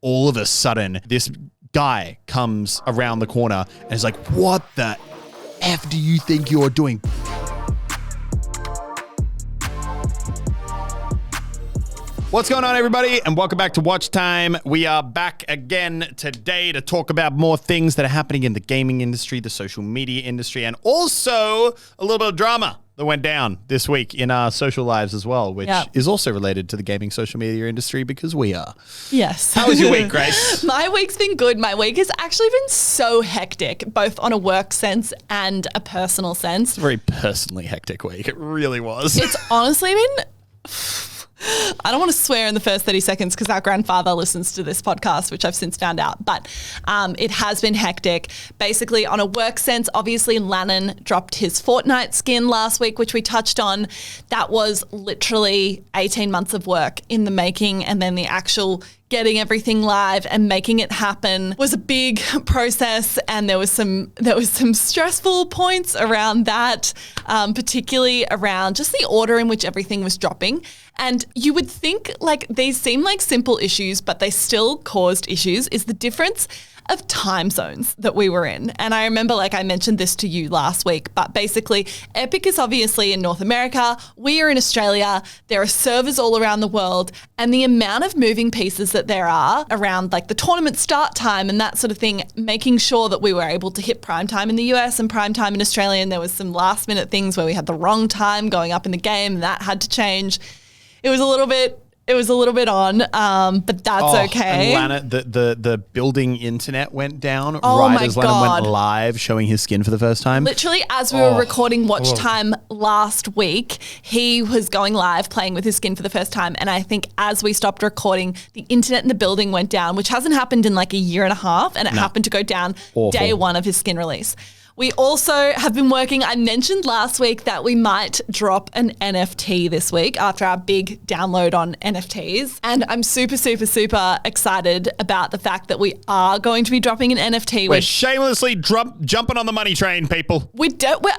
all of a sudden, this guy comes around the corner and is like, what the F do you think you're doing? What's going on, everybody? And welcome back to Watchtime. We are back again today to talk about more things that are happening in the gaming industry, the social media industry, and also a little bit of drama that went down this week in our social lives as well, which is also related to the gaming social media industry because we are. Yes. How was your week, Grace? My week's been good. My week has actually been so hectic, both on a work sense and a personal sense. It's a very personally hectic week. It really was. It's honestly been... I don't want to swear in the first 30 seconds because our grandfather listens to this podcast, which I've since found out. But it has been hectic. Basically, on a work sense, obviously, Lannon dropped his Fortnite skin last week, which we touched on. That was literally 18 months of work in the making, and then the actual getting everything live and making it happen was a big process, and there was some stressful points around that, particularly around just the order in which everything was dropping. And you would think like these seem like simple issues, but they still caused issues, is the difference of time zones that we were in. And I remember, like I mentioned this to you last week, but basically Epic is obviously in North America. We are in Australia. There are servers all around the world, and the amount of moving pieces that there are around like the tournament start time and that sort of thing, making sure that we were able to hit prime time in the US and prime time in Australia. And there was some last minute things where we had the wrong time going up in the game, and that had to change. It was a little bit on, but that's okay. And Lana, the building internet went down as my Lannon went live showing his skin for the first time. Literally, as we were recording Watchtime last week, he was going live playing with his skin for the first time. And I think as we stopped recording, the internet in the building went down, which hasn't happened in like a year and a half. And it happened to go down day one of his skin release. We also have been working, I mentioned last week that we might drop an NFT this week after our big download on NFTs. And I'm super, super, super excited about the fact that we are going to be dropping an NFT. We're shamelessly jumping on the money train, people. We're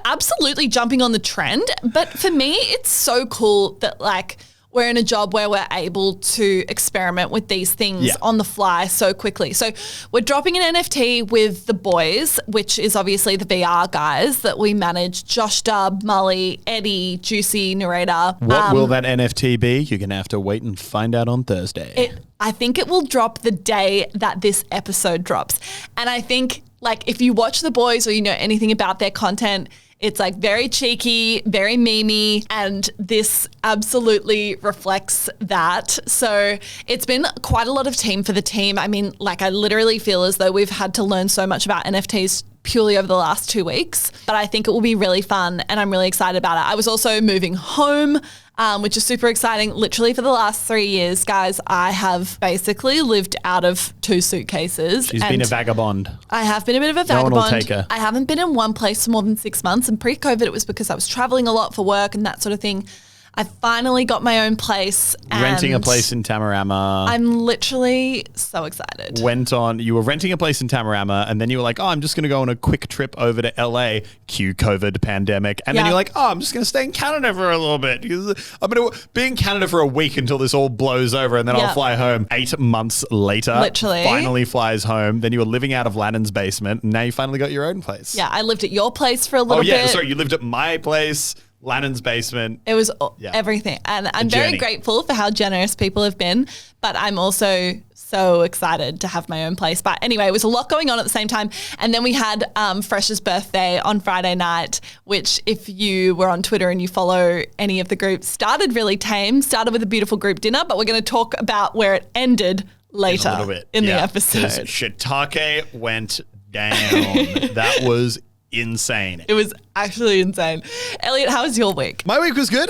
absolutely jumping on the trend. But for me, it's so cool that like we're in a job where we're able to experiment with these things on the fly so quickly. So we're dropping an NFT with the boys, which is obviously the VR guys that we manage, Josh Dub, Mully, Eddie, Juicy, Narrator. What will that NFT be? You're going to have to wait and find out on Thursday. I think it will drop the day that this episode drops. And I think like if you watch the boys or you know anything about their content, it's like very cheeky, very memey, and this absolutely reflects that. So it's been quite a lot of team for the team. I mean, like I literally feel as though we've had to learn so much about NFTs purely over the last 2 weeks, but I think it will be really fun and I'm really excited about it. I was also moving home, which is super exciting. Literally for the last 3 years, guys, I have basically lived out of 2 suitcases. She's been a vagabond. I have been a bit of a vagabond. No one will take her. I haven't been in one place for more than 6 months, and pre-COVID it was because I was traveling a lot for work and that sort of thing. I finally got my own place. Renting a place in Tamarama. I'm literally so excited. You were renting a place in Tamarama, and then you were like, I'm just going to go on a quick trip over to LA, cue COVID pandemic. And then you're like, I'm just going to stay in Canada for a little bit. Because I'm going to be in Canada for a week until this all blows over, and then I'll fly home 8 months later. Literally. Finally flies home. Then you were living out of Lannon's basement, and now you finally got your own place. Yeah, I lived at your place for a little bit. Sorry, you lived at my place. Lannon's basement. It was everything. And I'm very grateful for how generous people have been, but I'm also so excited to have my own place. But anyway, it was a lot going on at the same time. And then we had Fresh's birthday on Friday night, which if you were on Twitter and you follow any of the groups, started really tame, started with a beautiful group dinner, but we're going to talk about where it ended later in the episode. Shiitake went down. That was insane. It was actually insane. Elliot, how was your week? My week was good.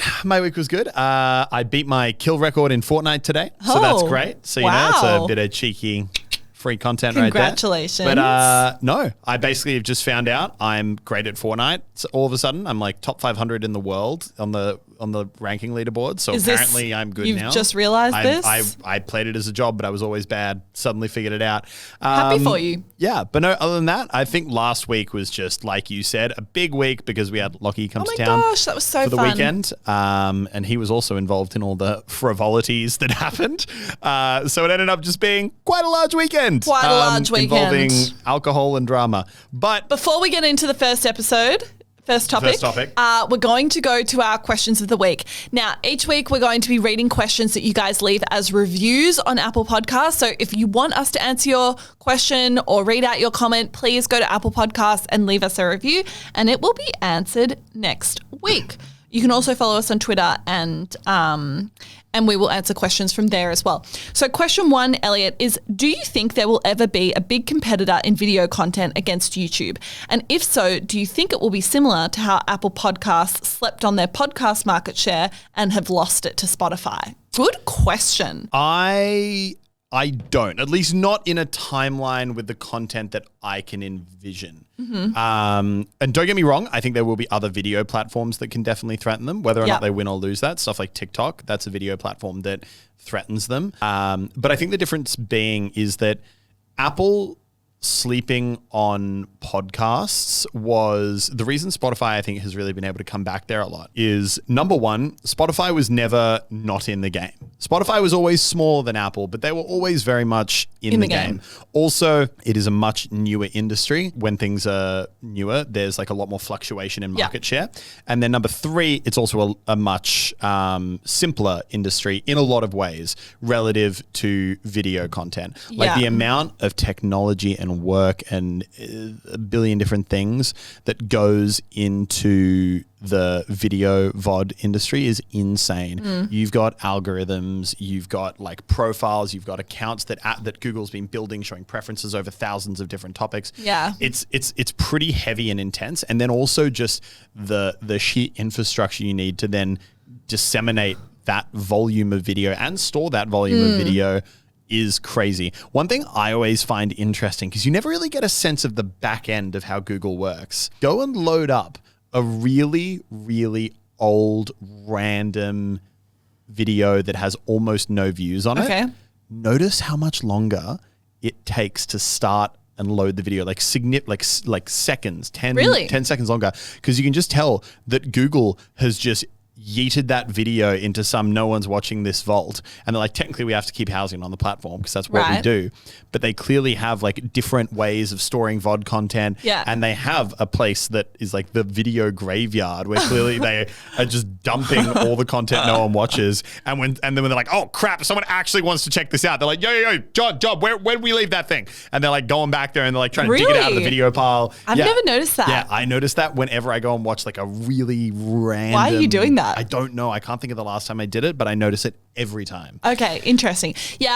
I beat my kill record in Fortnite today, so that's great. So, you know, it's a bit of cheeky free content right there. Congratulations. But no, I basically have just found out I'm great at Fortnite. So all of a sudden, I'm like top 500 in the world on the ranking leaderboard. So Is apparently I'm good now. You've just realized this? I played it as a job, but I was always bad. Suddenly figured it out. Happy for you. Yeah, but no, other than that, I think last week was just, like you said, a big week because we had Lockie come to town. Oh my gosh, that was so for the fun. weekend. And he was also involved in all the frivolities that happened. So it ended up just being quite a large weekend. Involving alcohol and drama. But before we get into the first topic. We're going to go to our questions of the week. Now, each week we're going to be reading questions that you guys leave as reviews on Apple Podcasts. So if you want us to answer your question or read out your comment, please go to Apple Podcasts and leave us a review, and it will be answered next week. You can also follow us on Twitter and we will answer questions from there as well. So question 1, Elliot, is do you think there will ever be a big competitor in video content against YouTube? And if so, do you think it will be similar to how Apple Podcasts slept on their podcast market share and have lost it to Spotify? Good question. I don't, at least not in a timeline with the content that I can envision. Mm-hmm. And don't get me wrong, I think there will be other video platforms that can definitely threaten them, whether or not they win or lose that. Stuff like TikTok, that's a video platform that threatens them. But I think the difference being is that Apple sleeping on podcasts was the reason Spotify, I think, has really been able to come back there a lot is, number one, Spotify was never not in the game. Spotify was always smaller than Apple, but they were always very much in the game. Also, it is a much newer industry. When things are newer, there's like a lot more fluctuation in market share. And then number 3, it's also a much simpler industry in a lot of ways relative to video content. Like the amount of technology and work and a billion different things that goes into the video VOD industry is insane. You've got algorithms, you've got like profiles, you've got accounts that Google's been building showing preferences over thousands of different topics. Yeah. It's pretty heavy and intense. And then also just the sheer infrastructure you need to then disseminate that volume of video and store that volume of video is crazy. One thing I always find interesting, because you never really get a sense of the back end of how Google works. Go and load up a really, really old random video that has almost no views on it. Notice how much longer it takes to start and load the video, like seconds, 10 seconds longer. Because you can just tell that Google has just yeeted that video into some no one's watching this vault, and they're like, technically we have to keep housing it on the platform because that's what we do, but they clearly have like different ways of storing VOD content, and they have a place that is like the video graveyard where clearly they are just dumping all the content no one watches, and then when they're like, oh crap, someone actually wants to check this out, they're like, yo, Job, where did we leave that thing? And they're like going back there and they're like trying to dig it out of the video pile. I've never noticed that. Yeah, I noticed that whenever I go and watch like a really random. Why are you doing that? I don't know. I can't think of the last time I did it, but I notice it every time. Okay, interesting. Yeah,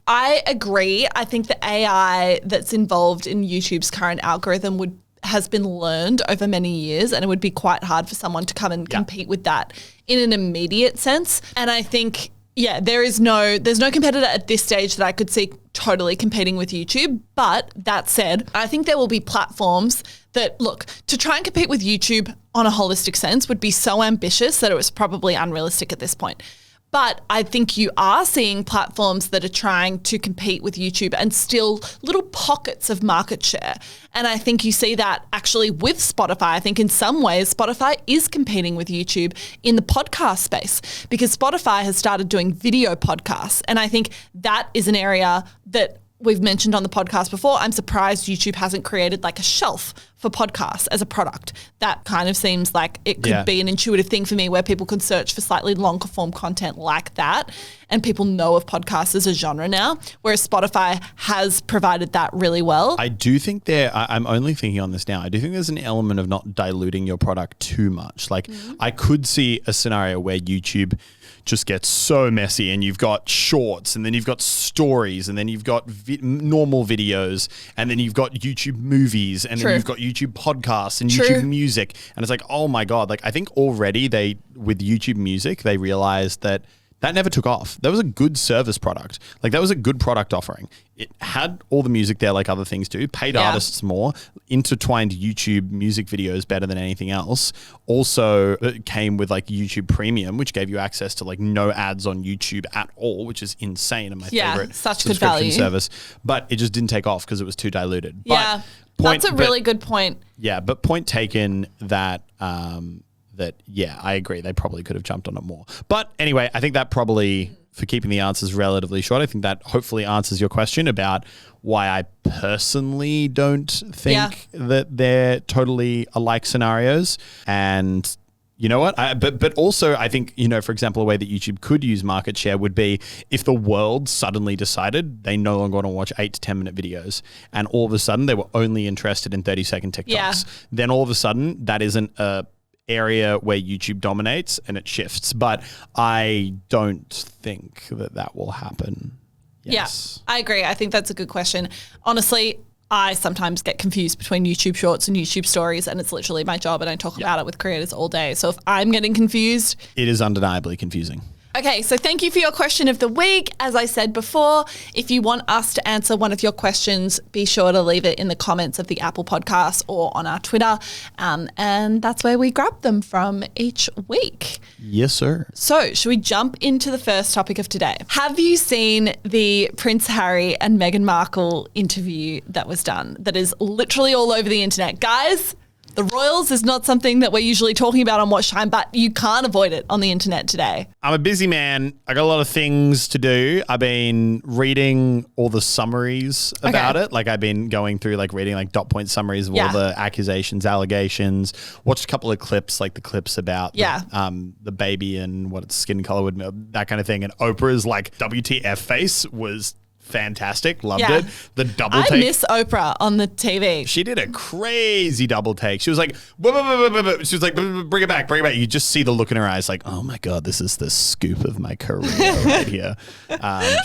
I agree. I think the AI that's involved in YouTube's current algorithm has been learned over many years, and it would be quite hard for someone to come and compete with that in an immediate sense. And I think, there's no competitor at this stage that I could see totally competing with YouTube. But that said, I think there will be platforms that, look, to try and compete with YouTube on a holistic sense would be so ambitious that it was probably unrealistic at this point. But I think you are seeing platforms that are trying to compete with YouTube and still little pockets of market share. And I think you see that actually with Spotify. I think in some ways Spotify is competing with YouTube in the podcast space because Spotify has started doing video podcasts. And I think that is an area that we've mentioned on the podcast before. I'm surprised YouTube hasn't created like a shelf for podcasts as a product. That kind of seems like it could be an intuitive thing for me where people can search for slightly longer form content like that. And people know of podcasts as a genre now, whereas Spotify has provided that really well. I do think I'm only thinking on this now. I do think there's an element of not diluting your product too much. Like I could see a scenario where YouTube just gets so messy and you've got shorts and then you've got stories and then you've got normal videos and then you've got YouTube movies and then you've got YouTube podcasts and YouTube music. And it's like, oh my God, like I think already with YouTube music, they realized that That never took off. That was a good service product. Like, that was a good product offering. It had all the music there like other things do, paid artists more, intertwined YouTube music videos better than anything else. Also, it came with like YouTube Premium, which gave you access to like no ads on YouTube at all, which is insane and my favorite such good subscription value. service. But it just didn't take off because it was too diluted. Yeah, that's a really good point. Yeah, but point taken that I agree. They probably could have jumped on it more. But anyway, I think that probably, for keeping the answers relatively short, I think that hopefully answers your question about why I personally don't think that they're totally alike scenarios. And you know what? But also I think, for example, a way that YouTube could use market share would be if the world suddenly decided they no longer want to watch 8 to 10 minute videos and all of a sudden they were only interested in 30-second TikToks. Yeah. Then all of a sudden that isn't a area where YouTube dominates and it shifts. But I don't think that will happen. Yes. Yeah, I agree. I think that's a good question. Honestly, I sometimes get confused between YouTube Shorts and YouTube Stories, and it's literally my job, and I talk about it with creators all day. So if I'm getting confused... It is undeniably confusing. Okay, so thank you for your question of the week. As I said before, if you want us to answer one of your questions, be sure to leave it in the comments of the Apple Podcast or on our Twitter, and that's where we grab them from each week. Yes, sir. So should we jump into the first topic of today? Have you seen the Prince Harry and Meghan Markle interview that was done? That is literally all over the internet. Guys, the royals is not something that we're usually talking about on Watchtime, but you can't avoid it on the internet today. I'm a busy man. I got a lot of things to do. I've been reading all the summaries about it. Like I've been going through reading dot point summaries of all the accusations, allegations, watched a couple of clips, like the clips about the baby and what its skin color would, that kind of thing. And Oprah's WTF face was fantastic. Loved it. The double take. I miss Oprah on the TV. She did a crazy double take. She was like, she was like, bring it back. You just see the look in her eyes like, oh my God, this is the scoop of my career right here.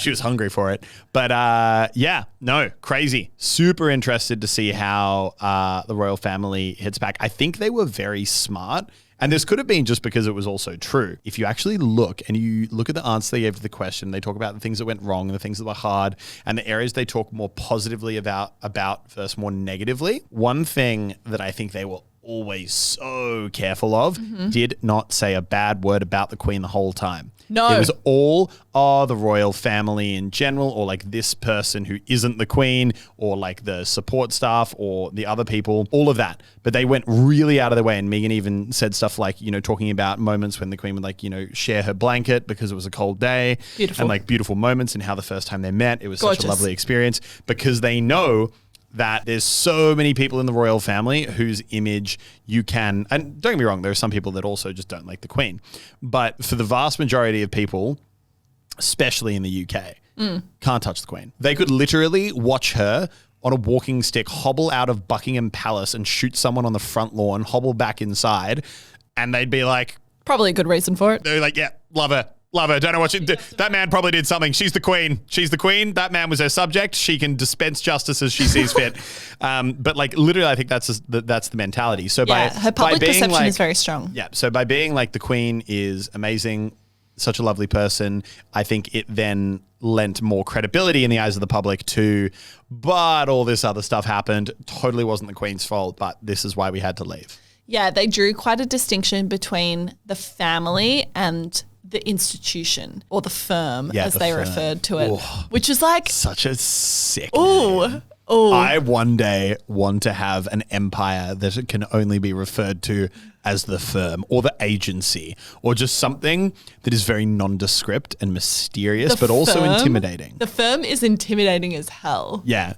She was hungry for it. But crazy. Super interested to see how the royal family hits back. I think they were very smart. And this could have been just because it was also true. If you actually look and you look at the answer they gave to the question, they talk about the things that went wrong and the things that were hard and the areas they talk more positively about versus more negatively. One thing that I think they were always so careful of, did not say a bad word about the Queen the whole time. No. It was all, the royal family in general, or this person who isn't the Queen, or the support staff, or the other people, all of that. But they went really out of their way. And Meghan even said stuff talking about moments when the Queen would share her blanket because it was a cold day. Beautiful. And beautiful moments and how the first time they met, it was such a lovely experience because they know that there's so many people in the royal family whose image you can, and don't get me wrong, there are some people that also just don't like the Queen, but for the vast majority of people, especially in the UK, can't touch the Queen. They could literally watch her on a walking stick hobble out of Buckingham Palace and shoot someone on the front lawn, hobble back inside, and they'd be like... Probably a good reason for it. They're like, yeah, love her. Love her. Don't know what she did. That man probably did something. She's the Queen. She's the Queen. That man was her subject. She can dispense justice as she sees fit. But literally, I think that's the mentality. So her public perception is very strong. Yeah. So by being the Queen is amazing, such a lovely person, I think it then lent more credibility in the eyes of the public too. But all this other stuff happened. Totally wasn't the Queen's fault. But this is why we had to leave. Yeah, they drew quite a distinction between the family and the institution, or the firm, as they referred to it, which is such a sick name. I one day want to have an empire that it can only be referred to as the firm or the agency, or just something that is very nondescript and mysterious, but also intimidating. The firm is intimidating as hell. Yeah.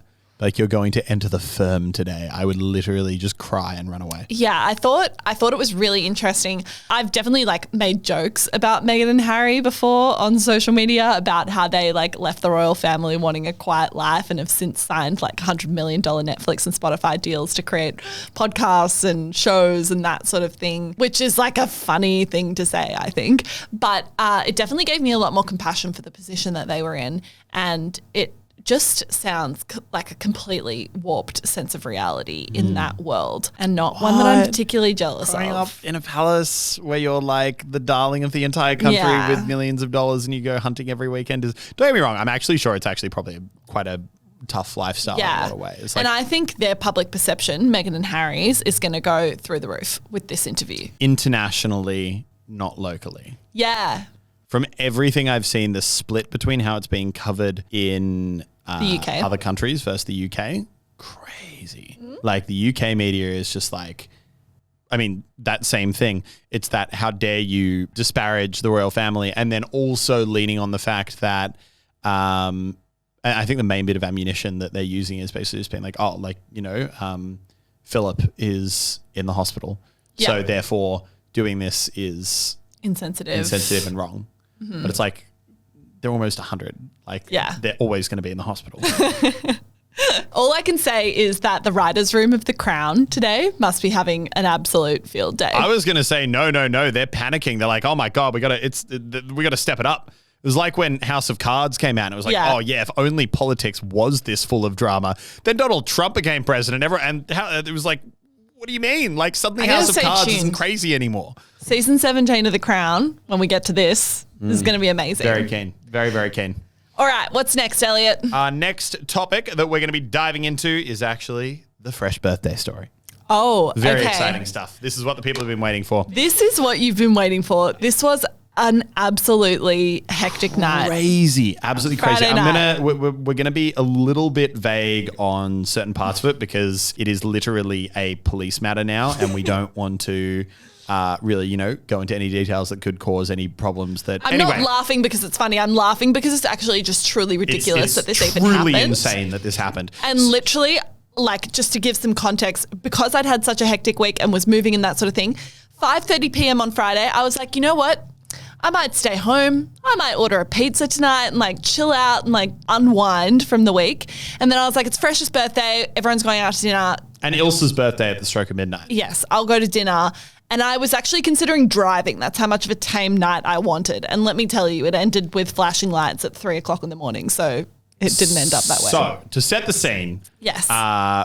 You're going to enter the firm today. I would literally just cry and run away. Yeah, I thought it was really interesting. I've definitely made jokes about Meghan and Harry before on social media about how they left the royal family wanting a quiet life and have since signed $100 million Netflix and Spotify deals to create podcasts and shows and that sort of thing, which is a funny thing to say, I think. But it definitely gave me a lot more compassion for the position that they were in, and it just sounds like a completely warped sense of reality in that world, and not one that I'm particularly jealous Growing of. up in a palace where you're like the darling of the entire country with millions of dollars and you go hunting every weekend don't get me wrong, I'm actually sure it's actually probably quite a tough lifestyle in a lot of ways. And I think their public perception, Meghan and Harry's, is going to go through the roof with this interview. Internationally, not locally. Yeah. From everything I've seen, the split between how it's being covered in the UK, other countries versus the UK, crazy. Like the UK media is just like, I mean, that same thing. It's that how dare you disparage the royal family, and then also leaning on the fact that I think the main bit of ammunition that they're using is basically just being like, oh, like, you know, Philip is in the hospital. So therefore doing this is insensitive and wrong. Mm-hmm. But it's like, they're almost 100. Like, they're always going to be in the hospital. All I can say is that the writer's room of The Crown today must be having an absolute field day. I was going to say, no. They're panicking. They're like, oh my God, we got to step it up. It was like when House of Cards came out. And it was like, oh yeah, if only politics was this full of drama. Then Donald Trump became president. It was like, what do you mean? Like suddenly House of Cards isn't crazy anymore. Season 17 of The Crown, when we get to this is going to be amazing. Very keen. Very, very keen. All right, what's next, Elliot? Our next topic that we're going to be diving into is actually the fresh birthday story. Oh, very exciting stuff. This is what the people have been waiting for. This is what you've been waiting for. This was an absolutely hectic night. Crazy. Absolutely crazy. Friday We're gonna be a little bit vague on certain parts of it because it is literally a police matter now, and we don't want to really, go into any details that could cause any problems. I'm not laughing because it's funny. I'm laughing because it's actually just truly ridiculous that this even happened. It's truly insane that this happened. And literally, like, just to give some context, because I'd had such a hectic week and was moving and that sort of thing, 5:30 p.m. on Friday, I was like, you know what? I might stay home. I might order a pizza tonight and like chill out and like unwind from the week. And then I was like, it's Fresh's birthday. Everyone's going out to dinner. And Ilsa's birthday at the stroke of midnight. Yes, I'll go to dinner. And I was actually considering driving. That's how much of a tame night I wanted. And let me tell you, it ended with flashing lights at 3 o'clock in the morning. So it didn't end up that way. So to set the scene, yes,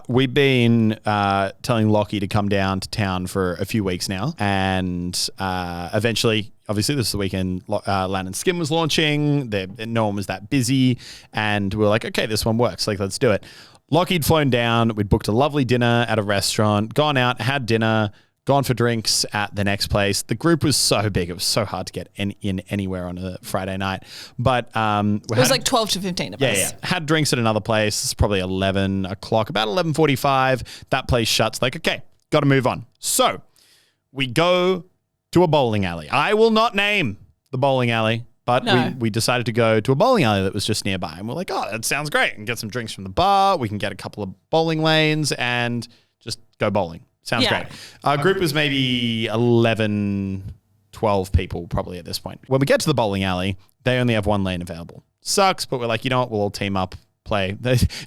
we've been telling Lockie to come down to town for a few weeks now. And eventually, obviously, this is the weekend Lan and Skim was launching. No one was that busy. And we were like, okay, this one works. Like, let's do it. Lockie'd flown down. We'd booked a lovely dinner at a restaurant, gone out, had dinner, gone for drinks at the next place. The group was so big. It was so hard to get in anywhere on a Friday night. But it was like 12 to 15 of us. Yeah. Had drinks at another place. It's probably 11 o'clock, about 11:45. That place shuts. Like, okay, got to move on. So we go to a bowling alley. I will not name the bowling alley, but we decided to go to a bowling alley that was just nearby. And we're like, oh, that sounds great. And get some drinks from the bar. We can get a couple of bowling lanes and just go bowling. Sounds great. Our group was maybe 11, 12 people probably at this point. When we get to the bowling alley, they only have one lane available. Sucks, but we're like, you know what? We'll all team up, play.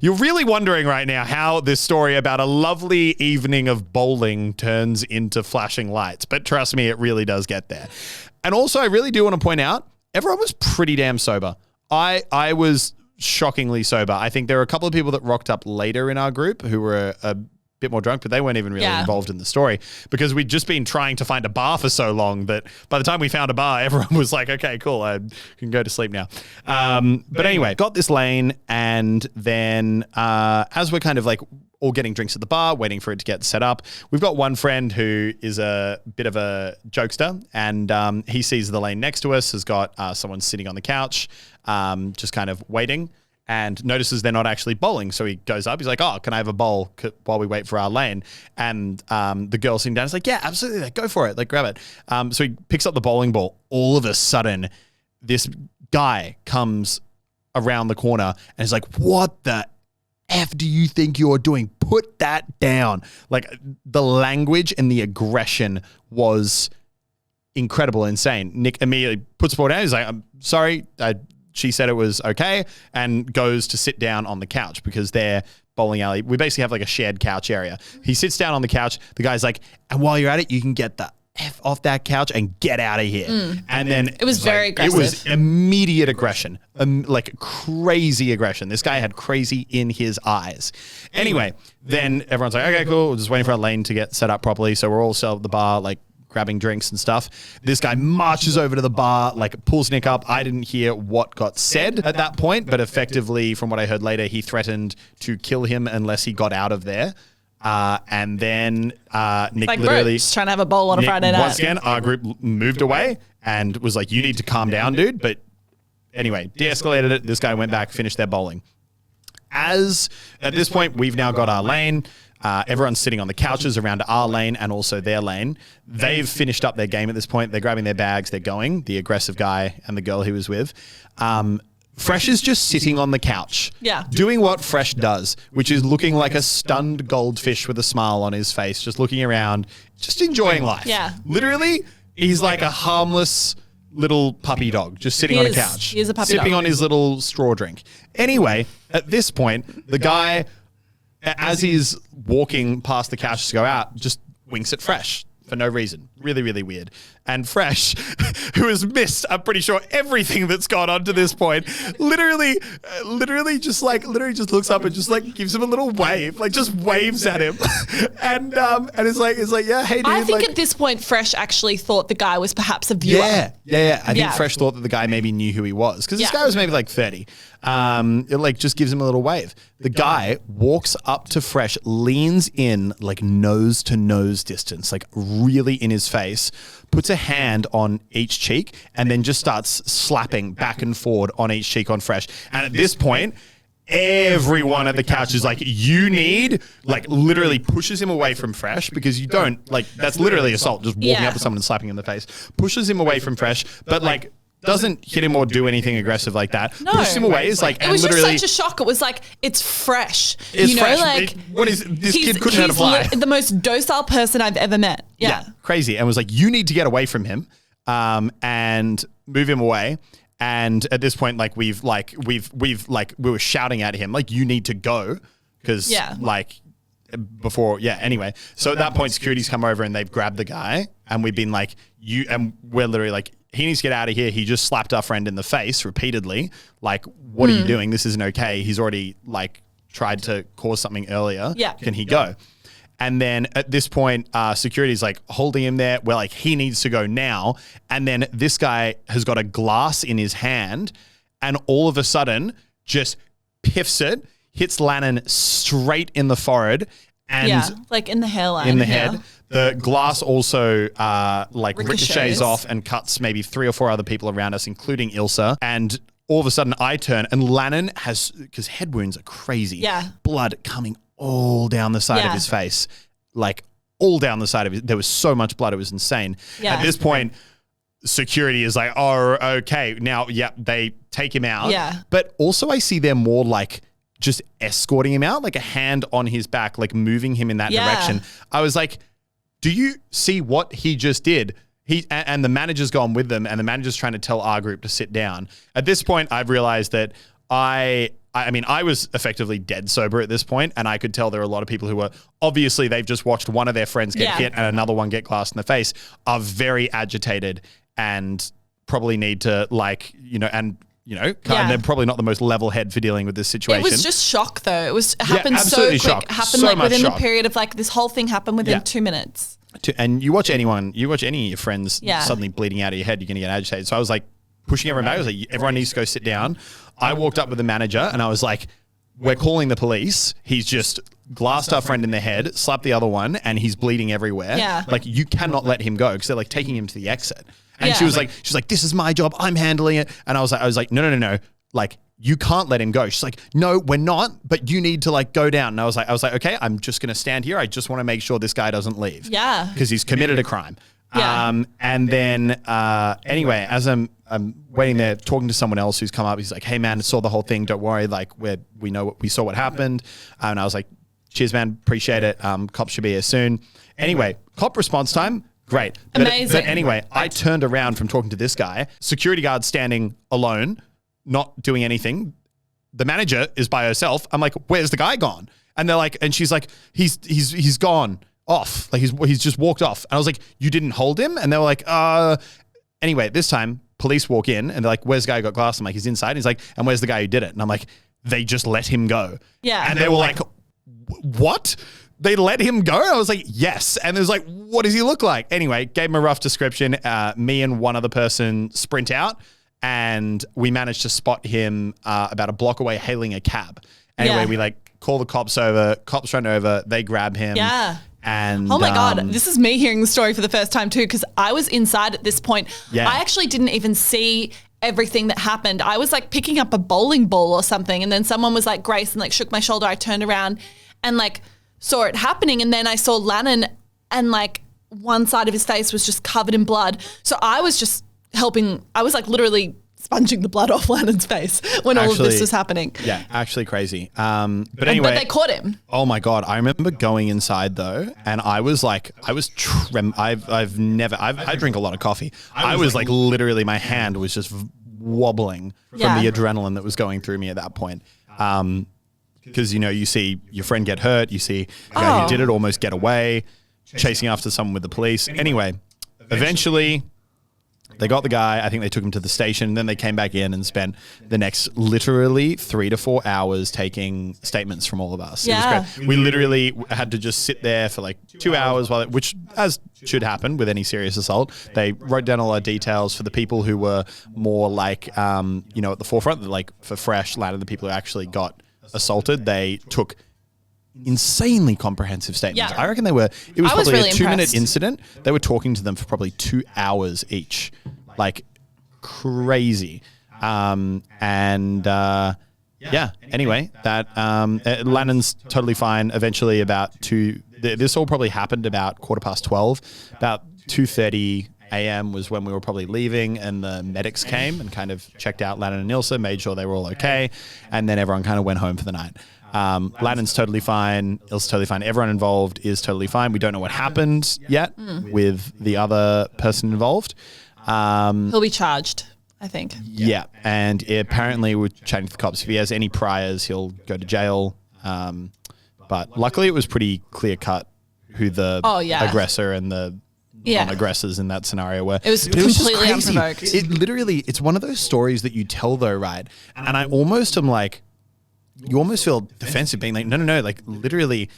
You're really wondering right now how this story about a lovely evening of bowling turns into flashing lights. But trust me, it really does get there. And also, I really do want to point out, everyone was pretty damn sober. I was shockingly sober. I think there were a couple of people that rocked up later in our group who were a bit more drunk, but they weren't even really involved in the story because we'd just been trying to find a bar for so long that by the time we found a bar, everyone was like, okay, cool, I can go to sleep now. But anyway, got this lane, and then as we're kind of like all getting drinks at the bar, waiting for it to get set up, we've got one friend who is a bit of a jokester, and he sees the lane next to us has got someone sitting on the couch, just kind of waiting, and notices they're not actually bowling. So he goes up. He's like, oh, can I have a bowl while we wait for our lane? And the girl sitting down is like, yeah, absolutely. Like, go for it. Like, grab it. So he picks up the bowling ball. All of a sudden, this guy comes around the corner and is like, what the F do you think you're doing? Put that down. Like, the language and the aggression was incredible, insane. Nick immediately puts the ball down. He's like, I'm sorry. She said it was okay, and goes to sit down on the couch because their bowling alley, we basically have like a shared couch area. He sits down on the couch. The guy's like, and while you're at it, you can get the F off that couch and get out of here. And then It was very aggressive. It was immediate aggression, like crazy aggression. This guy had crazy in his eyes. Anyway, then everyone's like, okay, cool. We're just waiting for our lane to get set up properly. So we're all set up at the bar, like grabbing drinks and stuff. This guy marches over to the bar, like pulls Nick up. I didn't hear what got said at that point, but effectively, from what I heard later, he threatened to kill him unless he got out of there. And then Nick Like, literally... bro, just trying to have a bowl on a Friday night. Once again, our group moved away and was like, you need to calm down, dude. But anyway, de-escalated it. This guy went back, finished their bowling. At this point, we've now got our lane. Everyone's sitting on the couches around our lane and also their lane. They've finished up their game at this point. They're grabbing their bags. They're going, the aggressive guy and the girl he was with. Fresh is just sitting on the couch. Yeah. Doing what Fresh does, which is looking like a stunned goldfish with a smile on his face, just looking around, just enjoying life. Yeah. Literally, he's like a harmless little puppy dog just sitting on a couch. He is a puppy sipping dog. on his little straw drink. Anyway, at this point, the guy, as he's walking past the couch to go out, just winks at Fresh for no reason. Really, really weird. And Fresh, who has missed, I'm pretty sure, everything that's gone on to this point, literally just looks up and just like gives him a little wave, like just waves at him. and it's like, yeah, hey dude. I think like, at this point, Fresh actually thought the guy was perhaps a viewer. Yeah. I think Yeah. Fresh thought that the guy maybe knew who he was because this Yeah. guy was maybe like 30. It like just gives him a little wave. The guy walks up to Fresh, leans in like nose to nose distance, like really in his face, puts a hand on each cheek, and then just starts slapping back and forward on each cheek on Fresh. And at this point, everyone at the couch is like, you need, like literally pushes him away from Fresh because you don't, like, that's literally assault, just walking Yeah. up to someone and slapping him in the face. Pushes him away from Fresh, but like doesn't hit him or do anything aggressive like that. No. Pushes him away is like, It and was just literally such a shock. It was like, it's Fresh. It's you know, Fresh. like What is this kid couldn't have he's fly. the most docile person I've ever met. Yeah. Crazy. And was like, you need to get away from him, and move him away. And at this point, like we were shouting at him, like, you need to go. Cause like before, anyway. So at that point, security's come over and they've grabbed the guy and we've been like, and we're literally like, he needs to get out of here. He just slapped our friend in the face repeatedly. Like, what are you doing? This isn't okay. He's already like tried to cause something earlier. Yeah. Can he go? And then at this point, security's like holding him there. We're like, he needs to go now. And then this guy has got a glass in his hand and all of a sudden just piffs it, hits Lannon straight in the forehead. And like in the hairline. in the head. The glass also ricochets Ricochets. off and cuts maybe 3 or 4 other people around us, including Ilsa. And all of a sudden I turn and Lannon has, because head wounds are crazy. Yeah. Blood coming all down the side of his face. Like all down the side of it. There was so much blood. It was insane. Yeah. At this point, security is like, oh, okay. Now, they take him out. Yeah. But also I see them more like just escorting him out, like a hand on his back, like moving him in that direction. I was like, do you see what he just did? And the manager's gone with them and the manager's trying to tell our group to sit down. At this point, I've realized that I was effectively dead sober at this point, and I could tell there are a lot of people who are obviously they've just watched one of their friends get hit and another one get glassed in the face, are very agitated and probably need to they're probably not the most level head for dealing with this situation. It was just shock though. It happened so absolutely quick. shock. Happened So like much within shock. the period of like this whole thing happened within 2 minutes. And you watch any of your friends suddenly bleeding out of your head, you're going to get agitated. So I was like pushing everyone back. I was like, everyone needs to go sit down. I walked up with the manager and I was like, we're calling the police. He's just glassed our friend in the head, slapped the other one, and he's bleeding everywhere. Yeah. Like, you cannot let him go because they're like taking him to the exit. And she's like, this is my job. I'm handling it. And I was like, no. Like, you can't let him go. She's like, no, we're not, but you need to like go down. And I was like, okay, I'm just going to stand here. I just want to make sure this guy doesn't leave. Yeah. Because he's committed a crime. Yeah. And then, anyway, as I'm waiting there talking to someone else who's come up, he's like, hey man, I saw the whole thing. Don't worry. Like we saw what happened. And I was like, cheers, man. Appreciate it. Cops should be here soon. Anyway, cop response time. Great. Amazing. But anyway, I turned around from talking to this guy, security guard standing alone, not doing anything. The manager is by herself. I'm like, where's the guy gone? And they're like, and she's like, he's gone. off. Like he's just walked off. And I was like, you didn't hold him? And they were like, Anyway, this time police walk in and they're like, where's the guy who got glass? I'm like, he's inside. And he's like, and where's the guy who did it? And I'm like, they just let him go. Yeah. And they were like, what? They let him go? I was like, yes. And there's like, what does he look like? Anyway, gave him a rough description. Me and one other person sprint out and we managed to spot him about a block away hailing a cab. Anyway, we like call the cops over. Cops run over. They grab him. Yeah. And oh my God, this is me hearing the story for the first time too, because I was inside at this point. Yeah. I actually didn't even see everything that happened. I was like picking up a bowling ball or something, and then someone was like, Grace, and like shook my shoulder. I turned around and like saw it happening, and then I saw Lannon and like one side of his face was just covered in blood. So I was just helping. I was like literally sponging the blood off Lannon's face when all of this was happening. Yeah, actually crazy. But anyway. But they caught him. Oh my God. I remember going inside though, and I was like, I drink a lot of coffee. I was like literally my hand was just wobbling from the adrenaline that was going through me at that point. Because, you know, you see your friend get hurt. You see the guy who did it almost get away, chasing after someone with the police. Anyway, eventually they got the guy. I think they took him to the station. Then they came back in and spent the next literally 3 to 4 hours taking statements from all of us. Yeah. It was great. We literally had to just sit there for like 2 hours, which as should happen with any serious assault. They wrote down all our details for the people who were more like, at the forefront, like for Fresh, Lannon, the people who actually got assaulted. They took insanely comprehensive statements. Yeah. I reckon it was probably really a 2-minute impressed. incident. They were talking to them for probably 2 hours each, like crazy. Anyway, that Lannon's totally fine. Eventually this all probably happened about 12:15, about 2:30 a.m. was when we were probably leaving, and the medics came and kind of checked out Lannon and Ilsa, made sure they were all okay, and then everyone kind of went home for the night. Lannon's totally fine. Ilsa's totally fine. Everyone involved is totally fine. We don't know what happened yet with the other person involved. He'll be charged, I think. Yeah. And apparently we're chatting to the cops. If he has any priors, he'll go to jail. But luckily it was pretty clear cut who the aggressor and the non-aggressors in that scenario were. It was completely unprovoked. It's one of those stories that you tell though, right? And I almost am like, you almost feel defensive being like, no, like literally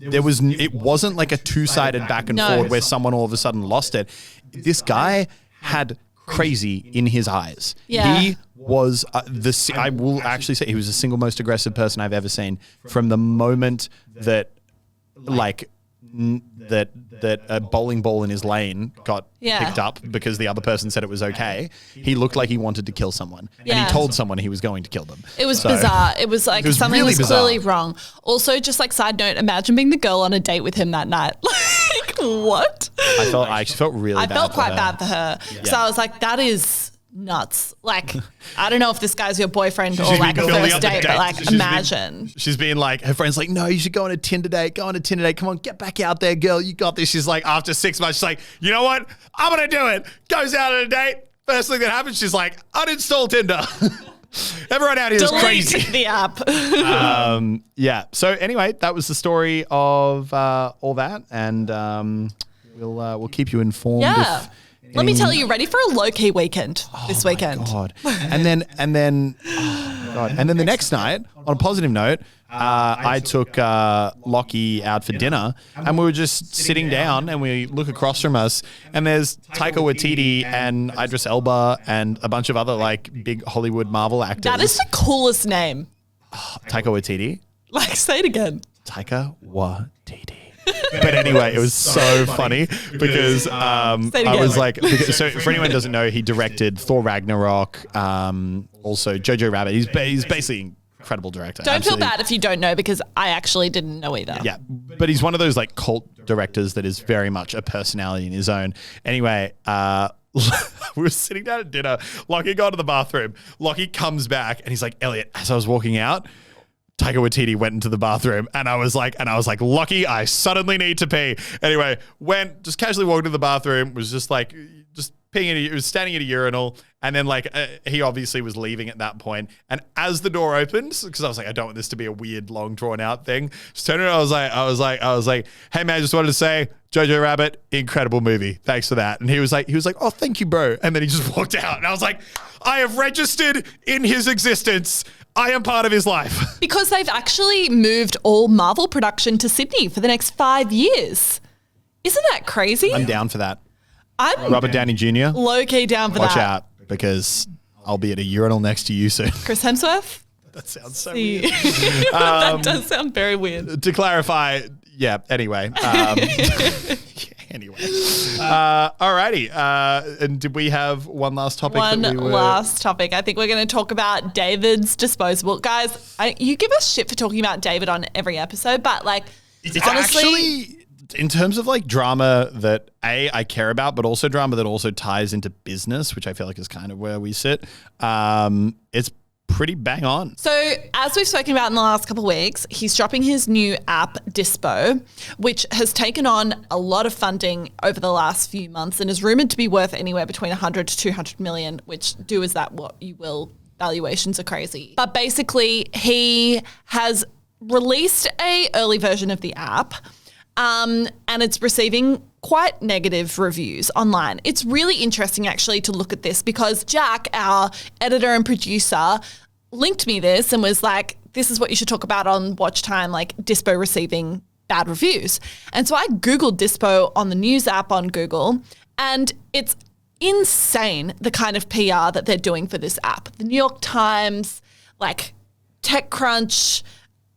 it wasn't like a two-sided back and forward where someone all of a sudden lost it. This guy had crazy in his eyes. Yeah. He was I will actually say he was the single most aggressive person I've ever seen from the moment that that a bowling ball in his lane got picked up because the other person said it was okay. He looked like he wanted to kill someone. And he told someone he was going to kill them. It was bizarre. It was like something really was clearly wrong. Also, just like side note, imagine being the girl on a date with him that night. Like, what? I actually felt really bad. I felt quite bad for her. So I was like, that is nuts. Like, I don't know if this guy's your boyfriend or like a first date, but like imagine. She's being like, her friend's like, no, you should go on a Tinder date. Come on, get back out there, girl. You got this. She's like, after 6 months, she's like, you know what? I'm going to do it. Goes out on a date. First thing that happens, she's like, uninstall Tinder. Everyone out here is crazy. Delete the app. Yeah. So anyway, that was the story of all that. And we'll keep you informed. Yeah. Let me tell you, ready for a low-key weekend this weekend. God. And then the next night, on a positive note, I took Lockie out for dinner, and we were just sitting down, and we look across from us, and there's Taika Waititi and Idris Elba and a bunch of other like big Hollywood Marvel actors. That is the coolest name. Taika Waititi. Like, say it again. Taika Waititi. But anyway, it was so funny because I was like, so for anyone who doesn't know, he directed Thor Ragnarok, also Jojo Rabbit. He's basically an incredible director. Don't feel bad if you don't know, because I actually didn't know either. Yeah, but he's one of those like cult directors that is very much a personality in his own. Anyway, we were sitting down at dinner. Lockie got to the bathroom. Lockie comes back and he's like, Elliot, as I was walking out, Taika Waititi went into the bathroom, and I was like, Lockie, I suddenly need to pee. Anyway, just casually walked to the bathroom, was just just peeing he was standing at a urinal, and then like he obviously was leaving at that point. And as the door opened, because I was like, I don't want this to be a weird, long, drawn out thing. Just turned around, I was like, hey man, I just wanted to say, Jojo Rabbit, incredible movie. Thanks for that. And he was like, oh, thank you, bro. And then he just walked out, and I was like, I have registered in his existence. I am part of his life. Because they've actually moved all Marvel production to Sydney for the next 5 years. Isn't that crazy? I'm down for that. I'm Robert Downey Jr. low-key down for Watch that. out, because I'll be at a urinal next to you soon. Chris Hemsworth? That sounds so weird. That does sound very weird. To clarify, yeah, anyway. Anyway. Alrighty. And did we have one last topic? Last topic. I think we're going to talk about David's disposable. Guys, you give us shit for talking about David on every episode, but like, it's honestly, actually, in terms of like drama that I care about, but also drama that also ties into business, which I feel like is kind of where we sit. It's pretty bang on. So as we've spoken about in the last couple of weeks, he's dropping his new app, Dispo, which has taken on a lot of funding over the last few months and is rumored to be worth anywhere between 100 to 200 million, which do is that what you will. Valuations are crazy. But basically, he has released a early version of the app, and it's receiving quite negative reviews online. It's really interesting actually to look at this because Jack, our editor and producer, linked me this and was like, this is what you should talk about on Watchtime, like Dispo receiving bad reviews. And so I Googled Dispo on the news app on Google, and it's insane the kind of PR that they're doing for this app. The New York Times, like TechCrunch,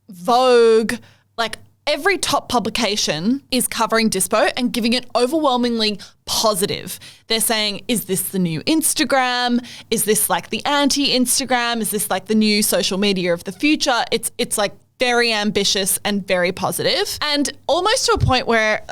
Vogue, like every top publication is covering Dispo and giving it overwhelmingly positive. They're saying, is this the new Instagram? Is this like the anti-Instagram? Is this like the new social media of the future? It's like very ambitious and very positive, and almost to a point where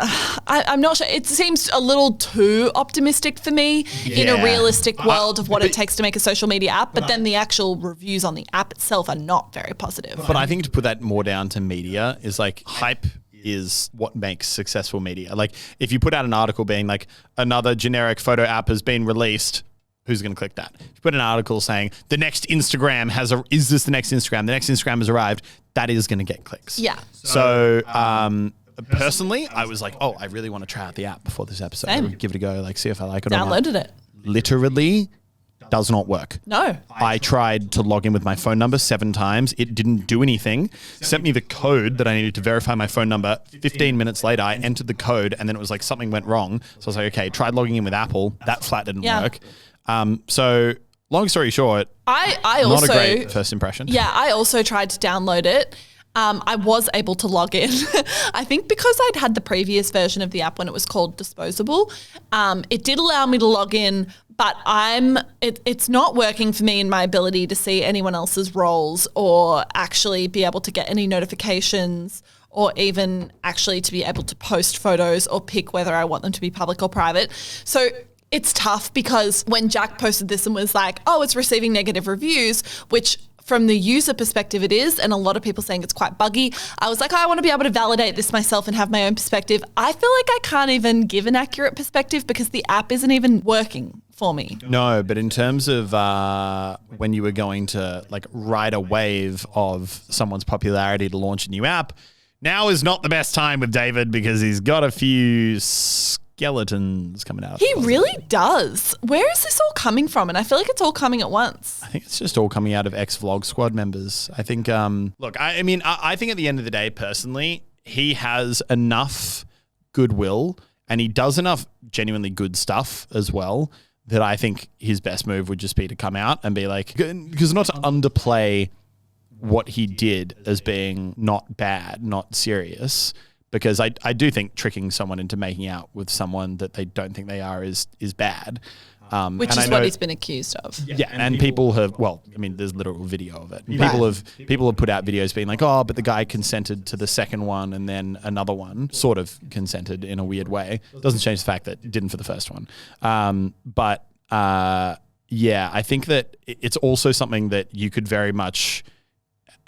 I'm not sure. It seems a little too optimistic for me in a realistic world of what it takes to make a social media app. But then the actual reviews on the app itself are not very positive. But I think to put that more down to media is like hype is what makes successful media. Like if you put out an article being like another generic photo app has been released, who's going to click that? If you put an article saying the next Instagram is this the next Instagram? The next Instagram has arrived. That is going to get clicks. Yeah. So personally, I was like, oh, I really want to try out the app before this episode. Same. Give it a go, like see if I like it or not. Downloaded it. Literally does not work. No. I tried to log in with my phone number 7 times. It didn't do anything. Sent me the code that I needed to verify my phone number. 15 minutes later, I entered the code and then it was like something went wrong. So I was like, okay, tried logging in with Apple. That flat didn't work. So long story short, I also, not a great first impression. Yeah, I also tried to download it. I was able to log in. I think because I'd had the previous version of the app when it was called Disposable, it did allow me to log in, but it's not working for me in my ability to see anyone else's roles or actually be able to get any notifications or even actually to be able to post photos or pick whether I want them to be public or private. So it's tough because when Jack posted this and was like, oh, it's receiving negative reviews, which from the user perspective it is, and a lot of people saying it's quite buggy, I was like, I want to be able to validate this myself and have my own perspective. I feel like I can't even give an accurate perspective because the app isn't even working for me. No, but in terms of when you were going to like ride a wave of someone's popularity to launch a new app, now is not the best time with David because he's got a few skeletons coming out. He really does. Where is this all coming from? And I feel like it's all coming at once. I think it's just all coming out of ex-Vlog Squad members. I think, look, I mean, I think at the end of the day, personally, he has enough goodwill and he does enough genuinely good stuff as well that I think his best move would just be to come out and be like, because not to underplay what he did as being not bad, not serious, because I do think tricking someone into making out with someone that they don't think they are is bad. Which is what he's been accused of. Yeah, and people have, well, I mean, there's literal video of it. People have put out videos being like, oh, but the guy consented to the second one and then another one sort of consented in a weird way. Doesn't change the fact that it didn't for the first one. Yeah, I think that it's also something that you could very much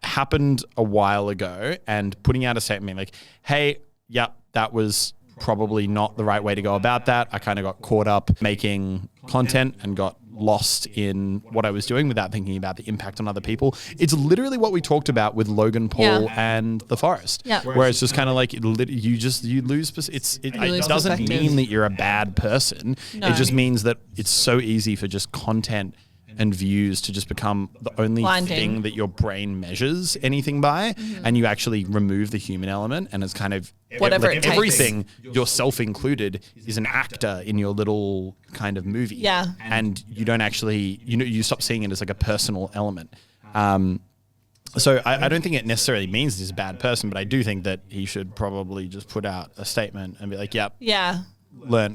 happened a while ago and putting out a statement like, hey, yep, that was probably not the right way to go about that. I kind of got caught up making content and got lost in what I was doing without thinking about the impact on other people. It's literally what we talked about with Logan Paul and The Forest, where it's just kind of like you lose. It doesn't mean that you're a bad person. No. It just means that it's so easy for just content and views to just become the only thing that your brain measures anything by, and you actually remove the human element, and it's kind of whatever it takes. Everything, yourself included, is an actor in your little kind of movie. Yeah. And you don't actually, you stop seeing it as like a personal element. So I don't think it necessarily means he's a bad person, but I do think that he should probably just put out a statement and be like,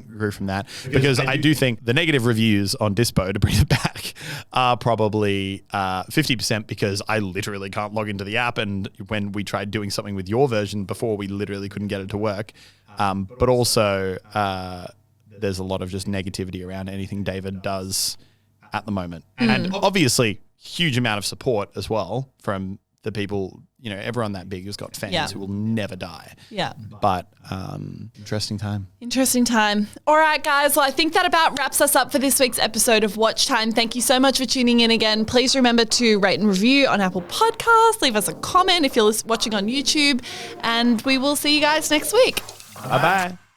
grew from that, because I do think the negative reviews on Dispo, to bring it back, are probably 50% because I literally can't log into the app, and when we tried doing something with your version before, we literally couldn't get it to work. But also there's a lot of just negativity around anything David does at the moment, and obviously huge amount of support as well from the people. Everyone that big has got fans who will never die. Yeah. But interesting time. Interesting time. All right, guys. Well, I think that about wraps us up for this week's episode of Watchtime. Thank you so much for tuning in again. Please remember to rate and review on Apple Podcasts. Leave us a comment if you're watching on YouTube. And we will see you guys next week. Bye-bye.